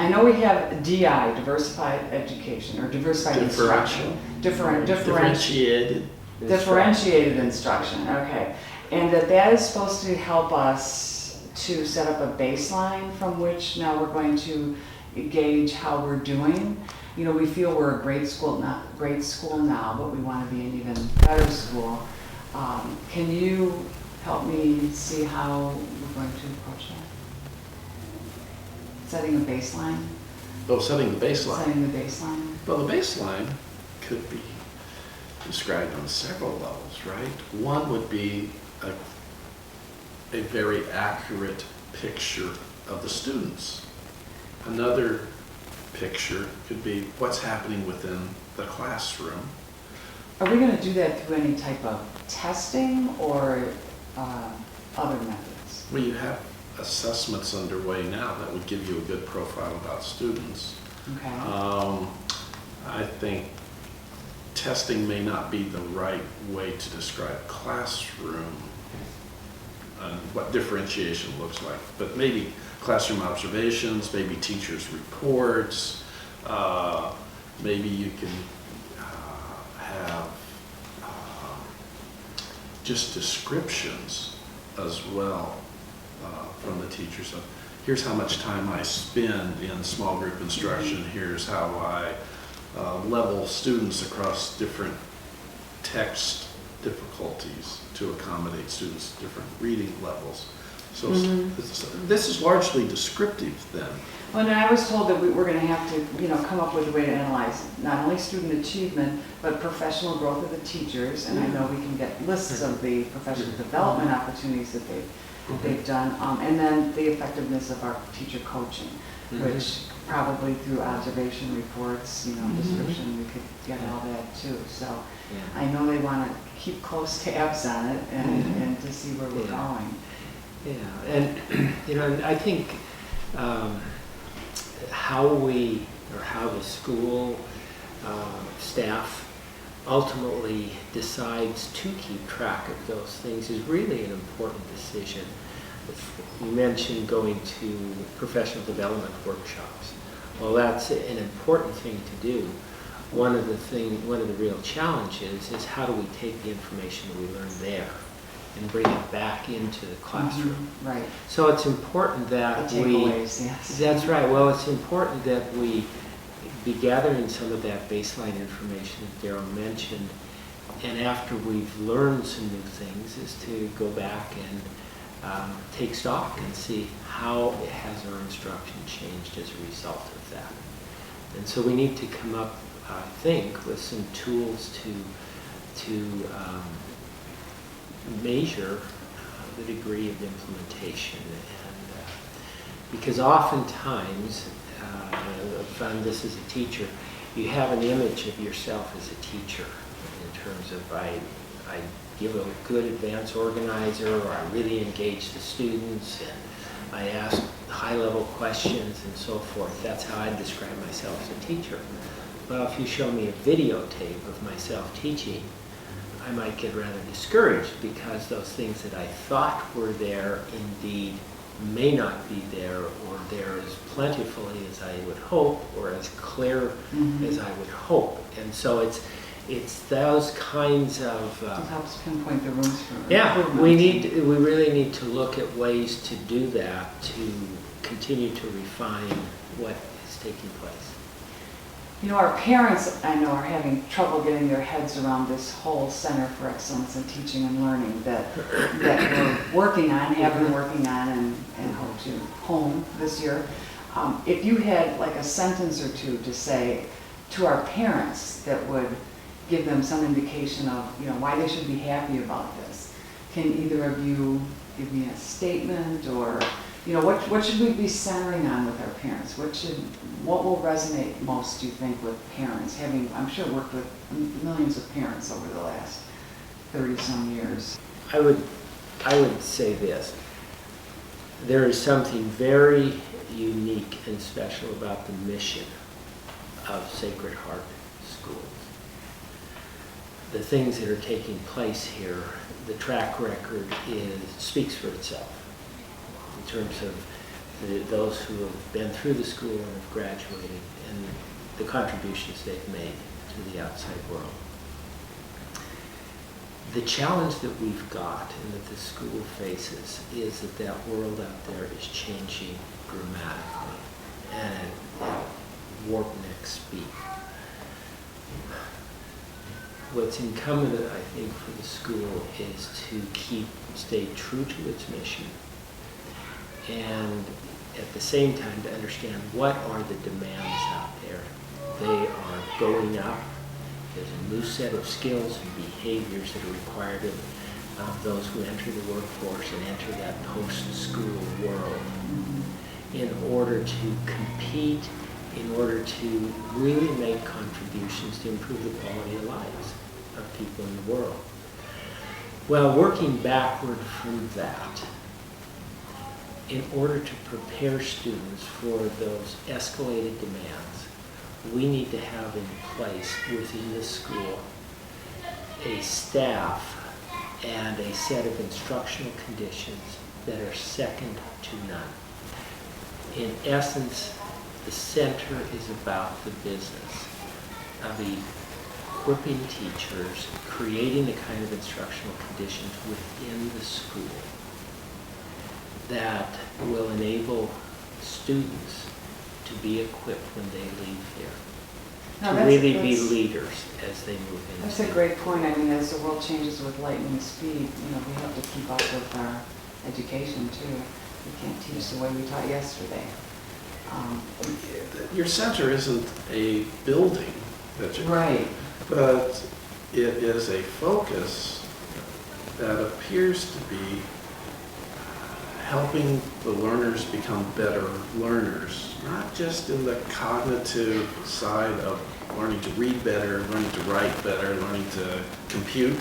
I know we have DI, diversified education, or diversified instruction. Differentiated. Differentiated instruction, okay. And that is supposed to help us to set up a baseline from which now we're going to gauge how we're doing. You know, we feel we're a great school now, but we want to be an even better school. Can you help me see how we're going to approach that? Setting a baseline? Oh, setting the baseline. Setting the baseline? Well, the baseline could be described on several levels, right? One would be a very accurate picture of the students. Another picture could be what's happening within the classroom. Are we going to do that through any type of testing or other methods? Well, you have assessments underway now that would give you a good profile about students. Okay. I think testing may not be the right way to describe classroom and what differentiation looks like, but maybe classroom observations, maybe teachers' reports, maybe you can have just descriptions as well from the teachers of here's how much time I spend in small group instruction, here's how I level students across different text difficulties to accommodate students' different reading levels. So this is largely descriptive then. Well, and I was told that we were going to have to, come up with a way to analyze not only student achievement, but professional growth of the teachers. And I know we can get lists of the professional development opportunities that they've done, and then the effectiveness of our teacher coaching, which probably through observation reports, description, we could get all that too. So I know they want to keep close tabs on it and to see where we're going. Yeah, and I think how the school staff ultimately decides to keep track of those things is really an important decision. You mentioned going to professional development workshops. Well, that's an important thing to do. One of the real challenges is how do we take the information that we learn there and bring it back into the classroom. Right. So it's important that takeaways, yes. That's right. Well, it's important that we be gathering some of that baseline information that Darryl mentioned, and after we've learned some new things, is to go back and take stock and see how has our instruction changed as a result of that. And so we need to come up, I think, with some tools to measure the degree of implementation, and because oftentimes, I've found this as a teacher, you have an image of yourself as a teacher in terms of I give a good advance organizer, or I really engage the students, and I ask high-level questions and so forth. That's how I describe myself as a teacher. Well, if you show me a videotape of myself teaching, I might get rather discouraged because those things that I thought were there indeed may not be there, or there as plentifully as I would hope, or as clear as I would hope. And so it's those kinds of it helps pinpoint the rooms for we really need to look at ways to do that, to continue to refine what is taking place. Our parents, I know, are having trouble getting their heads around this whole Center for Excellence in Teaching and Learning that we're working on, have been working on, and hope to hone this year. If you had like a sentence or two to say to our parents that would give them some indication of why they should be happy about this, can either of you give me a statement, or what should we be centering on with our parents? What will resonate most, do you think, with parents? Having, I'm sure, worked with millions of parents over the last 30-some years. I would say this. There is something very unique and special about the mission of Sacred Heart Schools. The things that are taking place here, the track record speaks for itself in terms of those who have been through the school and have graduated, and the contributions they've made to the outside world. The challenge that we've got and that the school faces is that world out there is changing dramatically and at warp-neck speed. What's incumbent, I think, for the school is to stay true to its mission, and at the same time to understand what are the demands out there. They are going up. There's a new set of skills and behaviors that are required of those who enter the workforce and enter that post-school world in order to compete, in order to really make contributions to improve the quality of lives of people in the world. Well, working backward from that, in order to prepare students for those escalated demands, we need to have in place within the school a staff and a set of instructional conditions that are second to none. In essence, the center is about the business of equipping teachers, creating the kind of instructional conditions within the school that will enable students to be equipped when they leave here, No, to really be leaders as they move into. That's a great point. I mean, as the world changes with lightning speed, we have to keep up with our education too. We can't teach the way we taught yesterday. Your center isn't a building that you, Right. but it is a focus that appears to be helping the learners become better learners, not just in the cognitive side of learning to read better, learning to write better, learning to compute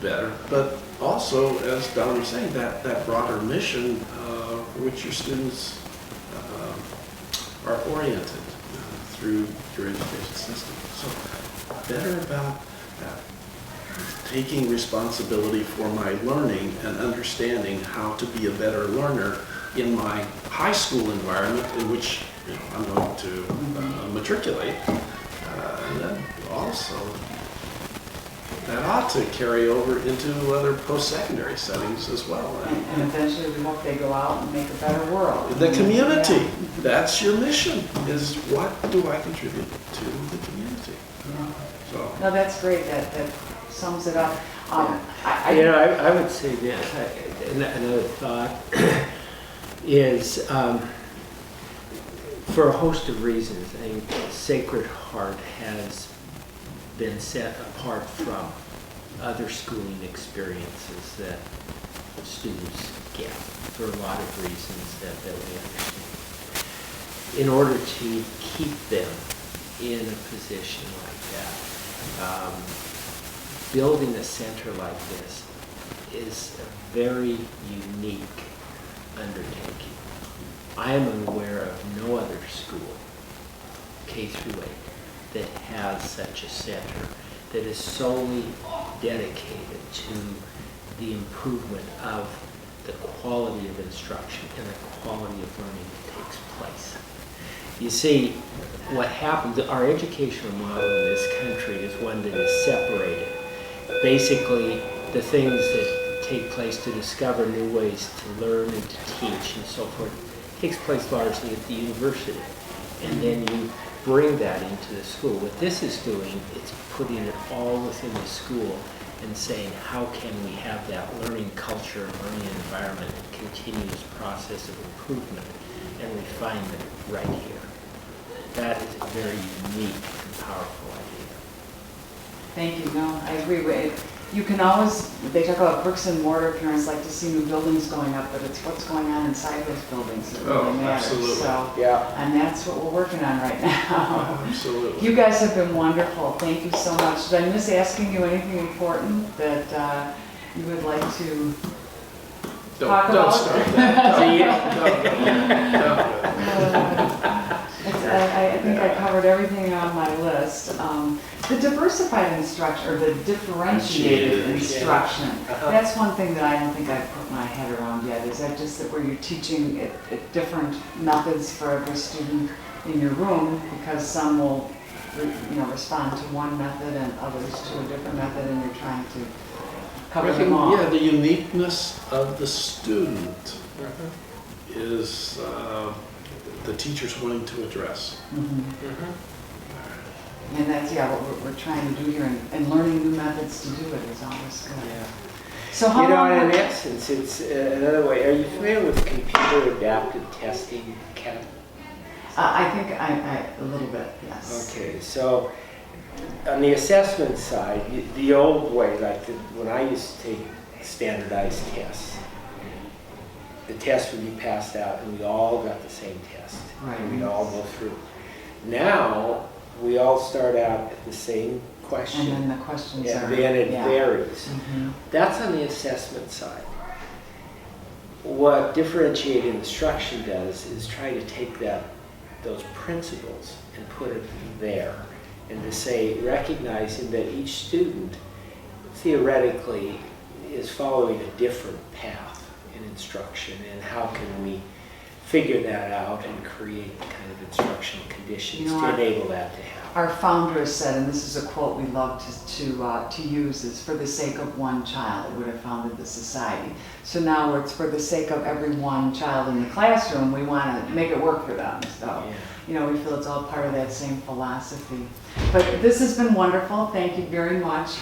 better, but also, as Don was saying, that broader mission for which your students are oriented through your education system. So better about that. Taking responsibility for my learning and understanding how to be a better learner in my high school environment in which I'm going to matriculate. And then also, that ought to carry over into other post-secondary settings as well. And eventually we hope they go out and make a better world. The community, Yeah. that's your mission, is what do I contribute to the community? Yeah. So. No, that's great. That sums it up. I would say this, another thought is, for a host of reasons, I think Sacred Heart has been set apart from other schooling experiences that students get for a lot of reasons that we understand. In order to keep them in a position like that, building a center like this is a very unique undertaking. I am unaware of no other school, K through 8, that has such a center that is solely dedicated to the improvement of the quality of instruction and the quality of learning that takes place. You see, what happens, our educational model in this country is one that is separated. Basically, the things that take place to discover new ways to learn and to teach and so forth takes place largely at the university. And then you bring that into the school. What this is doing, it's putting it all within the school and saying, how can we have that learning culture, learning environment, and continuous process of improvement and refinement right here. That is a very unique and powerful idea. Thank you. No, I agree with it. You can always, they talk about bricks and mortar, parents like to see new buildings going up, but it's what's going on inside those buildings that really matters. Absolutely. So, Yeah. and that's what we're working on right now. Absolutely. You guys have been wonderful. Thank you so much. Did I miss asking you anything important that you would like to talk Don't about? start that. See you. Don't. I think think I covered everything on my list. The diversified instruction, or the differentiated instruction, that's one thing that I don't think I've put my head around yet. Is that just that where you're teaching at different methods for every student in your room, because some will, respond to one method and others to a different method, and you're trying to cover them all. Yeah, the uniqueness of the student is the teacher's wanting to address. And that's, what we're trying to do here, and learning new methods to do it is always good. Yeah. So how long? In essence, it's another way. Are you familiar with computer adapted testing, Kat? I think a little bit, yes. Okay, so on the assessment side, the old way, when I used to take standardized tests, the test would be passed out and we all got the same test. Right. And we'd all go through. Now, we all start out at the same question. And then the questions are. And then it varies. Mhm. That's on the assessment side. What differentiated instruction does is try to take those principles and put it there, and to say, recognizing that each student theoretically is following a different path in instruction, and how can we figure that out and create the kind of instructional conditions to enable that to happen. Our founder said, and this is a quote we love to use, is for the sake of one child, it would have founded the society. So now it's for the sake of every one child in the classroom, we want to make it work for them. So, we feel it's all part of that same philosophy. But this has been wonderful. Thank you very much.